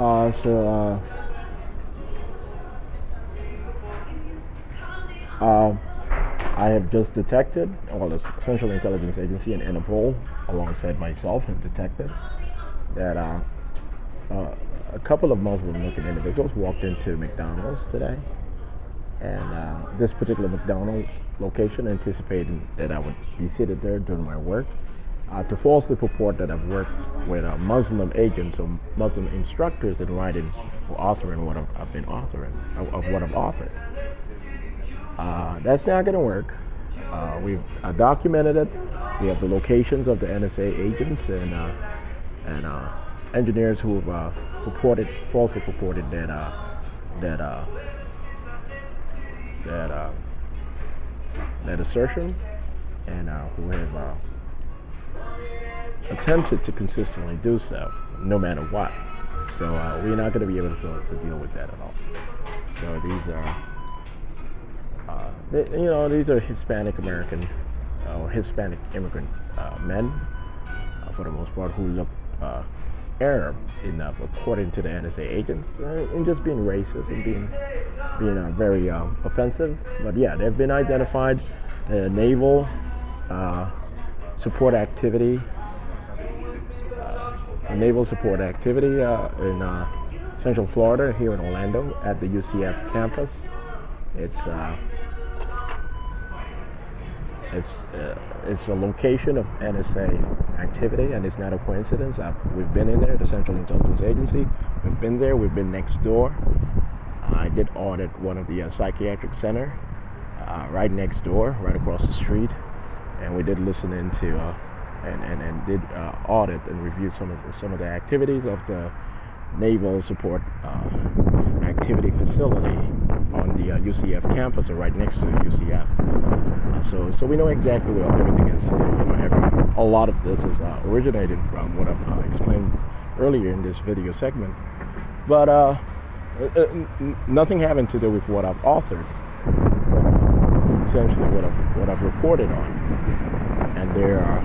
So I have just detected, well, the Central Intelligence Agency and Interpol, alongside myself, have detected that a couple of Muslim-looking individuals walked into McDonald's today, and this particular McDonald's location, anticipating that I would be seated there doing my work, to falsely purport that I've worked with Muslim agents or Muslim instructors in writing or authoring what I've been authoring, of what I've authored. That's not going to work. We've documented it. We have the locations of the NSA agents and engineers who have falsely purported that assertion, and who have attempted to consistently do so, no matter what. So we're not going to be able to deal with that at all. So these are, these are Hispanic American or Hispanic immigrant men, for the most part, who look Arab enough, according to the NSA agents, and just being racist and being very offensive. But yeah, they've been identified. Naval Support Activity. Naval Support Activity in Central Florida, here in Orlando, at the UCF campus. It's a location of NSA activity, and it's not a coincidence. We've been in there, the Central Intelligence Agency. We've been there. We've been next door. I did audit one of the psychiatric center right next door, right across the street, and we did listen into and did audit and review some of the activities of the Naval Support Activity facility on the UCF campus, or right next to the UCF. So we know exactly where everything is. A lot of this is originated from what I've explained earlier in this video segment. But nothing having to do with what I've authored, essentially what I've reported on. And there are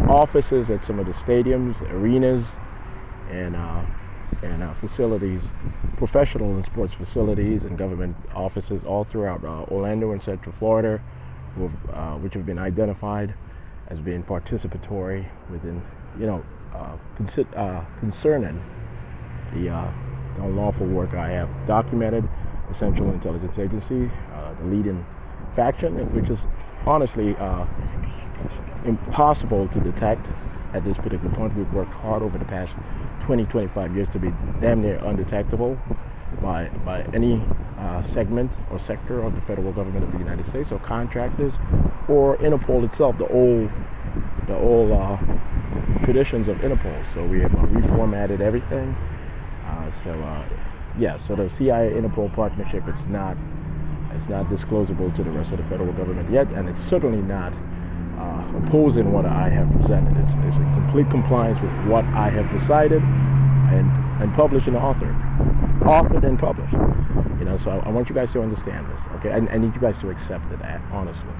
offices at some of the stadiums, arenas, and facilities, professional and sports facilities and government offices all throughout Orlando and Central Florida, which have been identified as being participatory within, concerning the unlawful work I have documented. The Central Intelligence Agency, the leading faction, which is honestly impossible to detect at this particular point. We've worked hard over the past 20-25 years to be damn near undetectable by any segment or sector of the federal government of the United States, or contractors, or Interpol itself, the old traditions of Interpol. So we have reformatted everything. So the CIA-Interpol partnership, it's not disclosable to the rest of the federal government yet, and it's certainly not opposing what I have presented. It's in complete compliance with what I have decided and published and authored and published. So I want you guys to understand this. Okay, I need you guys to accept that, honestly.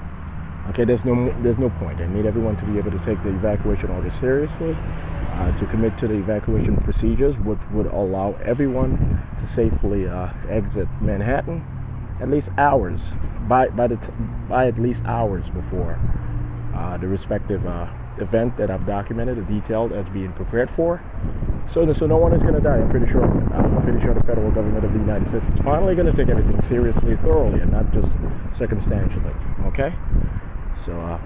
Okay, there's no point. I need everyone to be able to take the evacuation order seriously, to commit to the evacuation procedures, which would allow everyone to safely exit Manhattan at least hours by at least hours before the respective event that I've documented and detailed as being prepared for. So no one is going to die. I'm pretty sure the federal government of the United States is finally going to take everything seriously, thoroughly, and not just circumstantially. Okay? So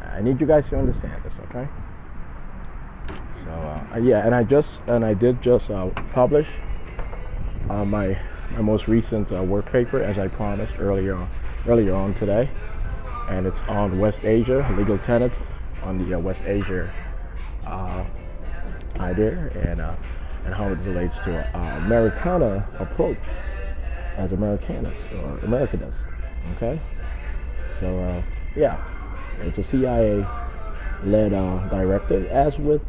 I need you guys to understand this. Okay? So yeah, and I did just publish my most recent work paper, as I promised earlier on today, and it's on West Asia, legal tenets on the West Asia idea, and how it relates to Americana approach as Americanist or Americanist. Okay, so yeah, it's a CIA-led directive, as with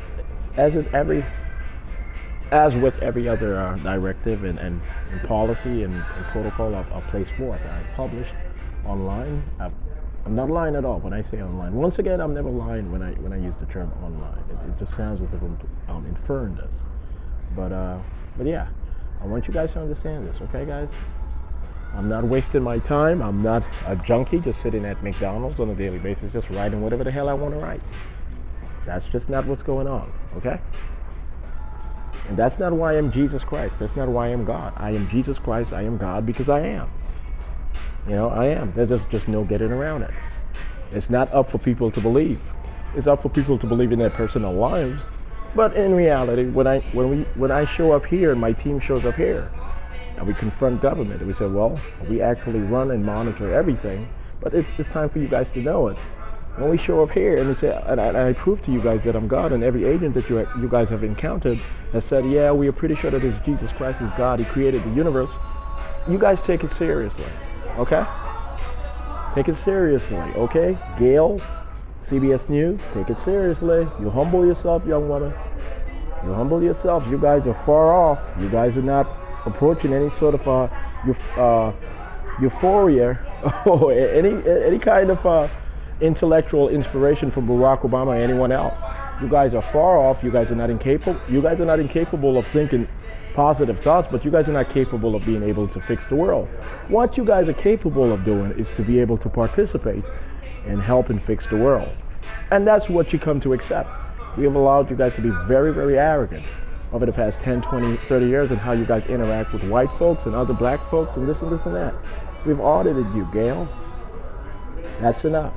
every other directive and policy and protocol I've placed forth. I've published online. I've I'm not lying at all when I say online. Once again, I'm never lying when I use the term online. It just sounds as if I'm inferring this. But yeah, I want you guys to understand this, okay, guys? I'm not wasting my time. I'm not a junkie just sitting at McDonald's on a daily basis, just writing whatever the hell I want to write. That's just not what's going on, okay? And that's not why I'm Jesus Christ. That's not why I'm God. I am Jesus Christ. I am God because I am. You know, I am. There's just no getting around it. It's not up for people to believe. It's up for people to believe in their personal lives. But in reality, when I show up here and my team shows up here, and we confront government, and we say, well, we actually run and monitor everything, but it's time for you guys to know it. When we show up here and we say, and I prove to you guys that I'm God, and every agent that you guys have encountered has said, yeah, we are pretty sure that this Jesus Christ is God. He created the universe. You guys take it seriously. Okay? Take it seriously, okay? Gail, CBS News, take it seriously. You humble yourself, young woman. You humble yourself. You guys are far off. You guys are not approaching any sort of euphoria or any kind of intellectual inspiration from Barack Obama or anyone else. You guys are far off. You guys are not incapable. You guys are not incapable of thinking positive thoughts, but you guys are not capable of being able to fix the world. What you guys are capable of doing is to be able to participate in helping fix the world. And that's what you come to accept. We have allowed you guys to be very, very arrogant over the past 10, 20, 30 years in how you guys interact with white folks and other black folks and this and that. We've audited you, Gail. That's enough.